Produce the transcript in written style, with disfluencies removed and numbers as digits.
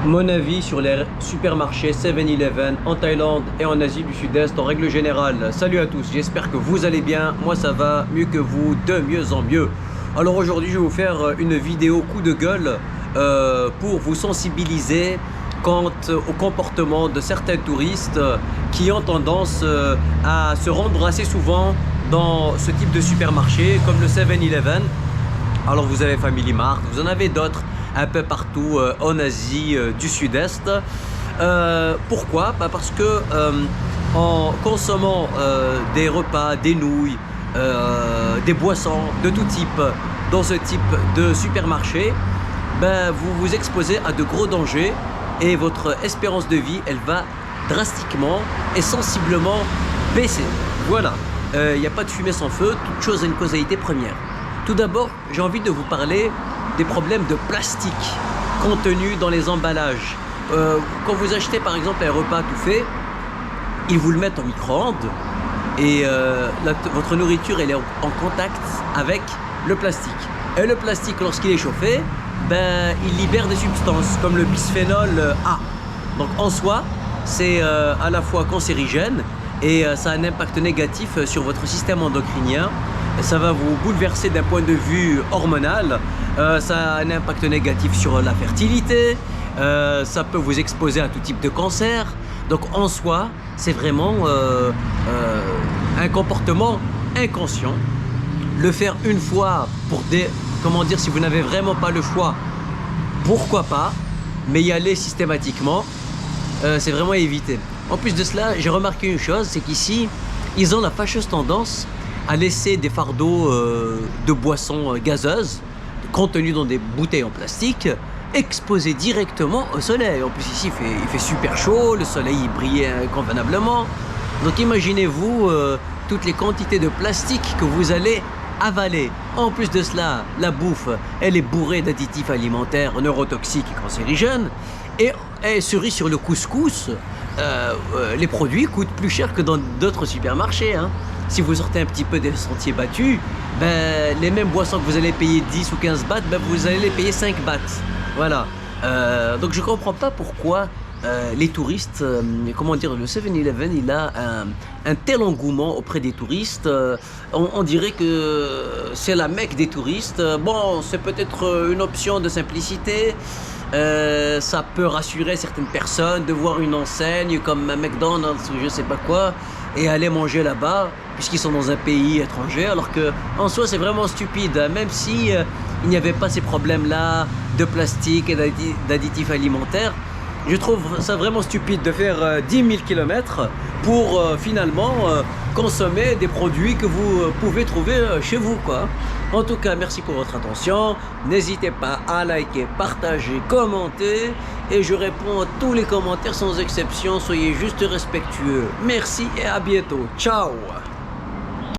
Mon avis sur les supermarchés 7-Eleven en Thaïlande et en Asie du Sud-Est en règle générale. Salut à tous, j'espère que vous allez bien. Moi ça va mieux que vous, de mieux en mieux. Alors aujourd'hui je vais vous faire une vidéo coup de gueule pour vous sensibiliser quant au comportement de certains touristes qui ont tendance à se rendre assez souvent dans ce type de supermarché comme le 7-Eleven. Alors vous avez Family Mart, vous en avez d'autres un peu partout en Asie du Sud-Est. Pourquoi? Parce que en consommant des repas, des nouilles, des boissons de tout type dans ce type de supermarché, vous vous exposez à de gros dangers et votre espérance de vie, elle va drastiquement et sensiblement baisser. Voilà, il n'y a pas de fumée sans feu, toute chose a une causalité première. Tout d'abord, j'ai envie de vous parler des problèmes de plastique contenus dans les emballages. Quand vous achetez par exemple un repas tout fait, ils vous le mettent en micro-ondes et votre nourriture elle est en contact avec le plastique. Et le plastique, lorsqu'il est chauffé, il libère des substances comme le bisphénol A. Donc en soi, c'est à la fois cancérigène et ça a un impact négatif sur votre système endocrinien. Ça va vous bouleverser d'un point de vue hormonal, ça a un impact négatif sur la fertilité, ça peut vous exposer à tout type de cancer. Donc en soi, c'est vraiment un comportement inconscient. Le faire une fois pour si vous n'avez vraiment pas le choix, pourquoi pas, mais y aller systématiquement, c'est vraiment à éviter. En plus de cela, j'ai remarqué une chose, c'est qu'ici, ils ont la fâcheuse tendance à laisser des fardeaux de boissons gazeuses contenus dans des bouteilles en plastique exposés directement au soleil. En plus ici il fait super chaud, le soleil il brille convenablement. Donc imaginez-vous toutes les quantités de plastique que vous allez avaler. En plus de cela, la bouffe elle est bourrée d'additifs alimentaires neurotoxiques et cancérigènes. Et cerise sur le couscous, les produits coûtent plus cher que dans d'autres supermarchés, hein. Si vous sortez un petit peu des sentiers battus, les mêmes boissons que vous allez payer 10 ou 15 bahts, vous allez les payer 5 bahts. Voilà. Donc je comprends pas pourquoi les touristes, le 7-Eleven, il a un tel engouement auprès des touristes. On dirait que c'est la Mecque des touristes. Bon, c'est peut-être une option de simplicité. Ça peut rassurer certaines personnes de voir une enseigne comme un McDonald's ou je sais pas quoi et aller manger là-bas puisqu'ils sont dans un pays étranger, alors que en soi c'est vraiment stupide, même si il n'y avait pas ces problèmes-là de plastique et d'additifs alimentaires. Je trouve ça vraiment stupide de faire 10 000 km pour finalement consommer des produits que vous pouvez trouver chez vous, quoi. En tout cas, merci pour votre attention. N'hésitez pas à liker, partager, commenter. Et je réponds à tous les commentaires sans exception. Soyez juste respectueux. Merci et à bientôt. Ciao!